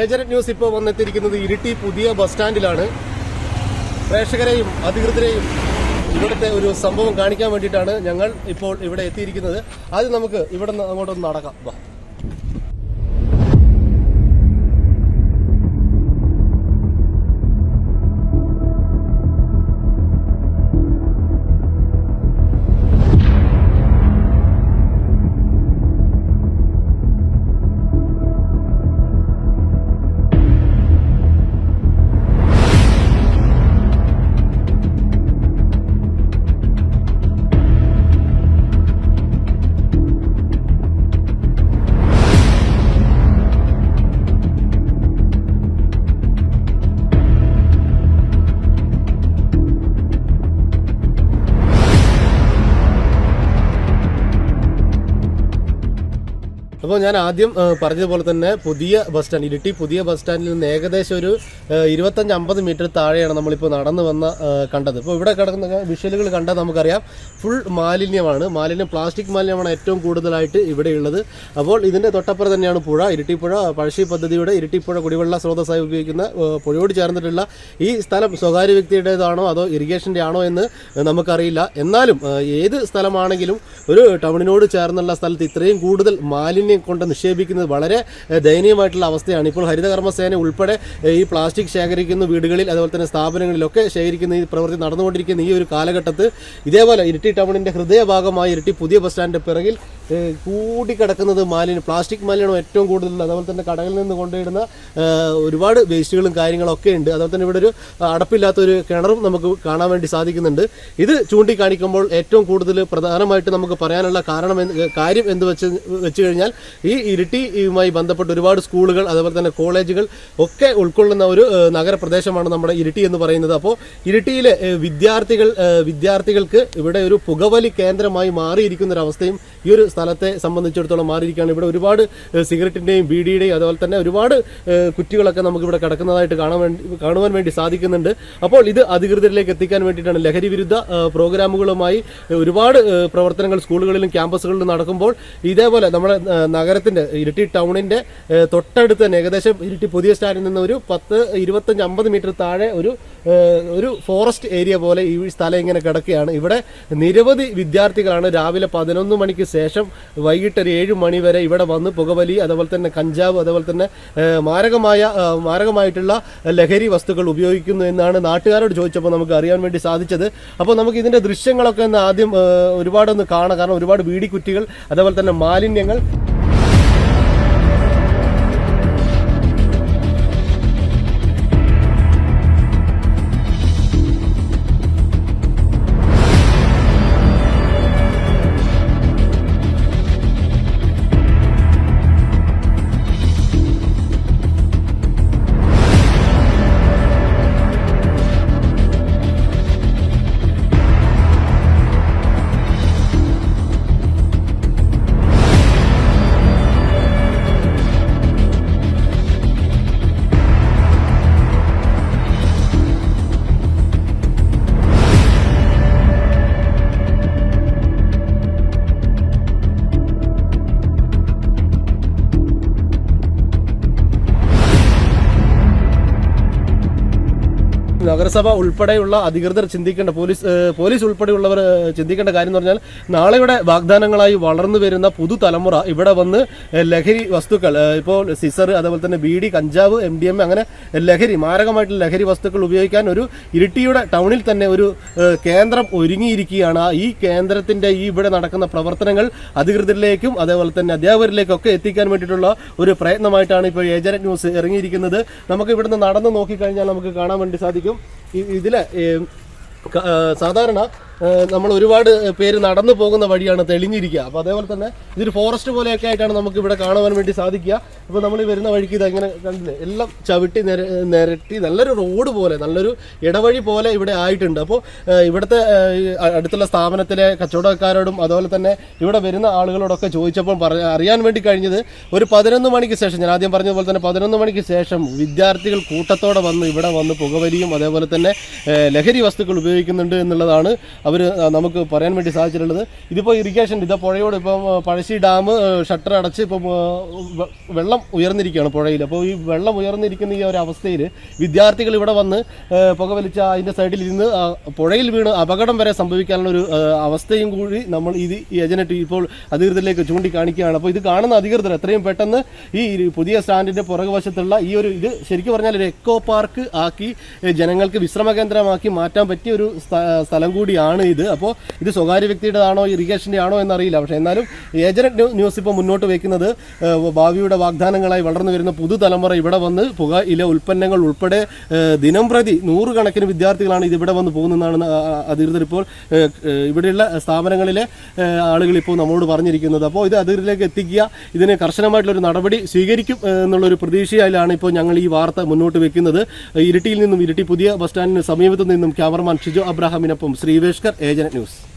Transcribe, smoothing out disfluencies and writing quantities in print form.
Agent news ഇപ്പോൾ വന്നെത്തിയിരിക്കുന്നത് ഇരിട്ടി പുതിയ bus സ്റ്റാൻഡിലാണ്. പ്രേക്ഷകരെയും അധികൃതരെയും ഇവിടുത്തെ ഒരു സംഭവം കാണിക്കാൻ വേണ്ടിയിട്ടാണ് ഞങ്ങൾ ഇപ്പോൾ ഇവിടെ എത്തിയിരിക്കുന്നത്. ആദ്യം നമുക്ക് ഇവിടെ നിന്ന് അങ്ങോട്ടൊന്ന് നടക്കാം. അപ്പോൾ ഞാൻ ആദ്യം പറഞ്ഞതുപോലെ തന്നെ പുതിയ ബസ് സ്റ്റാൻഡ്, ഇരിട്ടി പുതിയ ബസ് സ്റ്റാൻഡിൽ നിന്ന് ഏകദേശം ഒരു 25-50 മീറ്റർ താഴെയാണ് നമ്മളിപ്പോൾ നടന്നു വന്ന കണ്ടത്. ഇപ്പോൾ ഇവിടെ കിടക്കുന്ന വിഷ്വലുകൾ കണ്ടാൽ നമുക്കറിയാം ഫുൾ മാലിന്യമാണ്. പ്ലാസ്റ്റിക് മാലിന്യമാണ് ഏറ്റവും കൂടുതലായിട്ട് ഇവിടെയുള്ളത്. അപ്പോൾ ഇതിൻ്റെ തൊട്ടപ്പുറം തന്നെയാണ് പുഴ, ഇരിട്ടിപ്പുഴ. പഴശ്ശി പദ്ധതിയുടെ ഇരിട്ടിപ്പുഴ കുടിവെള്ള സ്രോതസ്സായി ഉപയോഗിക്കുന്ന പുഴയോട് ചേർന്നിട്ടുള്ള ഈ സ്ഥലം സ്വകാര്യ വ്യക്തിയുടേതാണോ അതോ ഇറിഗേഷൻ്റെ ആണോ എന്ന് നമുക്കറിയില്ല. എന്നാലും ഏത് സ്ഥലമാണെങ്കിലും ഒരു ടൗണിനോട് ചേർന്നുള്ള സ്ഥലത്ത് ഇത്രയും കൂടുതൽ മാലിന്യം കൊണ്ട് നിക്ഷേപിക്കുന്നത് വളരെ ദയനീയമായിട്ടുള്ള അവസ്ഥയാണ്. ഇപ്പോൾ ഹരിതകർമ്മസേന ഉൾപ്പെടെ ഈ പ്ലാസ്റ്റിക് ശേഖരിക്കുന്ന വീടുകളിൽ അതുപോലെ തന്നെ സ്ഥാപനങ്ങളിലൊക്കെ ശേഖരിക്കുന്ന ഈ പ്രവൃത്തി നടന്നുകൊണ്ടിരിക്കുന്ന ഈ ഒരു കാലഘട്ടത്ത് ഇതേപോലെ ഇരിട്ടി ടൗണിൻ്റെ ഹൃദയഭാഗമായി ഇരിട്ടി പുതിയ ബസ് സ്റ്റാൻഡിൻ്റെ പിറകിൽ കൂടിക്കിടക്കുന്നത് പ്ലാസ്റ്റിക് മാലിന്യമാണ് ഏറ്റവും കൂടുതൽ. അതുപോലെ തന്നെ കടകളിൽ നിന്ന് കൊണ്ടുവരുന്ന ഒരുപാട് വേസ്റ്റുകളും കാര്യങ്ങളൊക്കെ ഉണ്ട്. അതുപോലെ തന്നെ ഇവിടെ ഒരു അടപ്പില്ലാത്തൊരു കിണറും നമുക്ക് കാണാൻ വേണ്ടി സാധിക്കുന്നുണ്ട്. ഇത് ചൂണ്ടിക്കാണിക്കുമ്പോൾ ഏറ്റവും കൂടുതൽ പ്രധാനമായിട്ട് നമുക്ക് പറയാനുള്ള കാര്യം എന്ത് വെച്ച് കഴിഞ്ഞാൽ ഈ ഇരിട്ടിയുമായി ബന്ധപ്പെട്ട് ഒരുപാട് സ്കൂളുകൾ അതുപോലെ തന്നെ കോളേജുകൾ ഒക്കെ ഉൾക്കൊള്ളുന്ന ഒരു നഗരപ്രദേശമാണ് നമ്മുടെ ഇരിട്ടി എന്ന് പറയുന്നത്. അപ്പോൾ ഇരിട്ടിയിലെ വിദ്യാർത്ഥികൾക്ക് ഇവിടെ ഒരു പുകവലി കേന്ദ്രമായി മാറിയിരിക്കുന്ന ഒരു അവസ്ഥയും ഈ ഒരു സ്ഥലത്തെ സംബന്ധിച്ചിടത്തോളം മാറിയിരിക്കുകയാണ്. ഇവിടെ ഒരുപാട് സിഗരറ്റിൻ്റെയും ബീഡിയുടെയും അതുപോലെ തന്നെ ഒരുപാട് കുറ്റികളൊക്കെ നമുക്കിവിടെ കിടക്കുന്നതായിട്ട് കാണുവാൻ വേണ്ടി സാധിക്കുന്നുണ്ട്. അപ്പോൾ ഇത് അധികൃതരിലേക്ക് എത്തിക്കാൻ വേണ്ടിയിട്ടാണ് ലഹരി വിരുദ്ധ പ്രോഗ്രാമുകളുമായി ഒരുപാട് പ്രവർത്തനങ്ങൾ സ്കൂളുകളിലും ക്യാമ്പസുകളിലും നടക്കുമ്പോൾ ഇതേപോലെ നമ്മുടെ നഗരത്തിൻ്റെ ഇരിട്ടി ടൗണിൻ്റെ തൊട്ടടുത്ത് തന്നെ ഏകദേശം ഇരിട്ടി പുതിയ സ്റ്റാൻഡിൽ നിന്ന് ഒരു 10-25-50 മീറ്റർ താഴെ ഒരു ഫോറസ്റ്റ് ഏരിയ പോലെ ഈ സ്ഥലം ഇങ്ങനെ കിടക്കുകയാണ്. ഇവിടെ നിരവധി വിദ്യാർത്ഥികളാണ് രാവിലെ 11 മണിക്ക് ശേഷം വൈകിട്ട് ഒരു 7 മണി വരെ ഇവിടെ വന്ന് പുകവലി അതുപോലെ തന്നെ കഞ്ചാവ് അതുപോലെ തന്നെ മാരകമായിട്ടുള്ള ലഹരി വസ്തുക്കൾ ഉപയോഗിക്കുന്നു എന്നാണ് നാട്ടുകാരോട് ചോദിച്ചപ്പോൾ നമുക്ക് അറിയാൻ വേണ്ടി സാധിച്ചത്. അപ്പോൾ നമുക്ക് ഇതിൻ്റെ ദൃശ്യങ്ങളൊക്കെ ഒന്ന് ആദ്യം ഒരുപാടൊന്ന് കാണാം. കാരണം ഒരുപാട് ബീഡിക്കുറ്റികൾ അതുപോലെ തന്നെ മാലിന്യങ്ങൾ. നഗരസഭ ഉൾപ്പെടെയുള്ള അധികൃതർ ചിന്തിക്കേണ്ട, പോലീസ് ഉൾപ്പെടെയുള്ളവർ ചിന്തിക്കേണ്ട കാര്യം എന്ന് പറഞ്ഞാൽ നാളെയുടെ വാഗ്ദാനങ്ങളായി വളർന്നു വരുന്ന പുതുതലമുറ ഇവിടെ വന്ന് ലഹരി വസ്തുക്കൾ, ഇപ്പോൾ സിസർ അതുപോലെ തന്നെ ബീഡി, കഞ്ചാവ്, MDMA അങ്ങനെ മാരകമായിട്ടുള്ള ലഹരി വസ്തുക്കൾ ഉപയോഗിക്കാൻ ഒരു ഇരിട്ടിയുടെ ടൗണിൽ തന്നെ ഒരു കേന്ദ്രം ഒരുങ്ങിയിരിക്കുകയാണ്. ഈ കേന്ദ്രത്തിൻ്റെ ഇവിടെ നടക്കുന്ന പ്രവർത്തനങ്ങൾ അധികൃതരിലേക്കും അതേപോലെ തന്നെ അധ്യാപകരിലേക്കൊക്കെ എത്തിക്കാൻ വേണ്ടിയിട്ടുള്ള ഒരു പ്രയത്നമായിട്ടാണ് ഇപ്പോൾ ഏജന്റ് ന്യൂസ് ഇറങ്ങിയിരിക്കുന്നത്. നമുക്ക് ഇവിടുന്ന് നടന്ന് നോക്കിക്കഴിഞ്ഞാൽ നമുക്ക് കാണാൻ വേണ്ടി സാധിക്കും. ഇതിലെ സാധാരണ നമ്മൾ ഒരുപാട് പേര് നടന്നു പോകുന്ന വഴിയാണ് തെളിഞ്ഞിരിക്കുക. അപ്പോൾ അതേപോലെ തന്നെ ഇതൊരു ഫോറസ്റ്റ് പോലെയൊക്കെ ആയിട്ടാണ് നമുക്ക് ഇവിടെ കാണുവാൻ വേണ്ടി സാധിക്കുക. അപ്പോൾ നമ്മൾ ഈ വരുന്ന വഴിക്ക് ഇതെങ്ങനെ കണ്ടില്ലേ, എല്ലാം ചവിട്ടി നിരട്ടി നല്ലൊരു റോഡ് പോലെ നല്ലൊരു ഇടവഴി പോലെ ഇവിടെ ആയിട്ടുണ്ട്. അപ്പോൾ ഇവിടുത്തെ അടുത്തുള്ള സ്ഥാപനത്തിലെ കച്ചവടക്കാരോടും അതുപോലെ തന്നെ ഇവിടെ വരുന്ന ആളുകളോടൊക്കെ ചോദിച്ചപ്പോൾ അറിയാൻ വേണ്ടി കഴിഞ്ഞത് ഒരു 11 മണിക്ക് ശേഷം, ഞാൻ ആദ്യം പറഞ്ഞതുപോലെ തന്നെ 11 മണിക്ക് ശേഷം വിദ്യാർത്ഥികൾ കൂട്ടത്തോടെ ഇവിടെ വന്ന് പുകവലിയും അതേപോലെ തന്നെ ലഹരി വസ്തുക്കൾ ഉപയോഗിക്കുന്നുണ്ട് എന്നുള്ളതാണ് അവർ നമുക്ക് പറയാൻ വേണ്ടി സാധിച്ചിട്ടുള്ളത്. ഇതിപ്പോൾ ഇറിഗേഷൻ ഇതാ പുഴയോട് ഇപ്പം പഴശ്ശി ഡാം ഷട്ടർ അടച്ച് ഇപ്പം വെള്ളം ഉയർന്നിരിക്കുകയാണ് പുഴയിൽ. അപ്പോൾ ഈ വെള്ളം ഉയർന്നിരിക്കുന്ന ഈ ഒരു അവസ്ഥയിൽ വിദ്യാർത്ഥികൾ ഇവിടെ വന്ന് പുകവലിച്ച അതിൻ്റെ സൈഡിൽ ഇരുന്ന് പുഴയിൽ വീണ് അപകടം വരെ സംഭവിക്കാനുള്ള ഒരു അവസ്ഥയും കൂടി നമ്മൾ ഈ ഏജന്റ് ഇപ്പോൾ അധികൃതരിലേക്ക് ചൂണ്ടിക്കാണിക്കുകയാണ്. അപ്പോൾ ഇത് കാണുന്ന അധികൃതർ എത്രയും പെട്ടെന്ന് ഈ പുതിയ സ്റ്റാൻഡിൻ്റെ പുറകുവശത്തുള്ള ഈ ഒരു ഇത് ശരിക്കും പറഞ്ഞാൽ ഒരു എക്കോ പാർക്ക് ആക്കി ജനങ്ങൾക്ക് വിശ്രമ കേന്ദ്രമാക്കി മാറ്റാൻ പറ്റിയ ഒരു സ്ഥലം കൂടിയാണ് ഇത്. അപ്പോൾ ഇത് സ്വകാര്യ വ്യക്തിയുടേതാണോ ഇറിഗേഷൻ്റെ ആണോ എന്നറിയില്ല. പക്ഷേ എന്നാലും ഏജന്റ് ന്യൂസ് ഇപ്പോൾ മുന്നോട്ട് വയ്ക്കുന്നത് ഭാവിയുടെ വാഗ്ദാനങ്ങളായി വളർന്നു വരുന്ന പുതുതലമുറ ഇവിടെ വന്ന് പുകയില ഉൽപ്പന്നങ്ങൾ ഉൾപ്പെടെ ദിനം പ്രതി 100 കണക്കിന് വിദ്യാർത്ഥികളാണ് ഇതിവിടെ വന്ന് പോകുന്നതെന്നാണ് അധികൃതർ ഇപ്പോൾ ഇവിടെയുള്ള സ്ഥാപനങ്ങളിലെ ആളുകൾ ഇപ്പോൾ നമ്മളോട് പറഞ്ഞിരിക്കുന്നത്. അപ്പോൾ ഇത് അധികൃതരിലേക്ക് എത്തിക്കുക, ഇതിന് കർശനമായിട്ടുള്ളൊരു നടപടി സ്വീകരിക്കും എന്നുള്ളൊരു പ്രതീക്ഷയിലാണ് ഇപ്പോൾ ഞങ്ങൾ ഈ വാർത്ത മുന്നോട്ട് വെക്കുന്നത്. ഇരിട്ടിയിൽ നിന്നും ഇരിട്ടി പുതിയ ബസ് സ്റ്റാൻഡിന് സമീപത്തു നിന്നും ക്യാമറമാൻ ഷിജോ അബ്രഹാമിനൊപ്പം ശ്രീവേഷ്കർ, ഏജന്റ് ന്യൂസ്.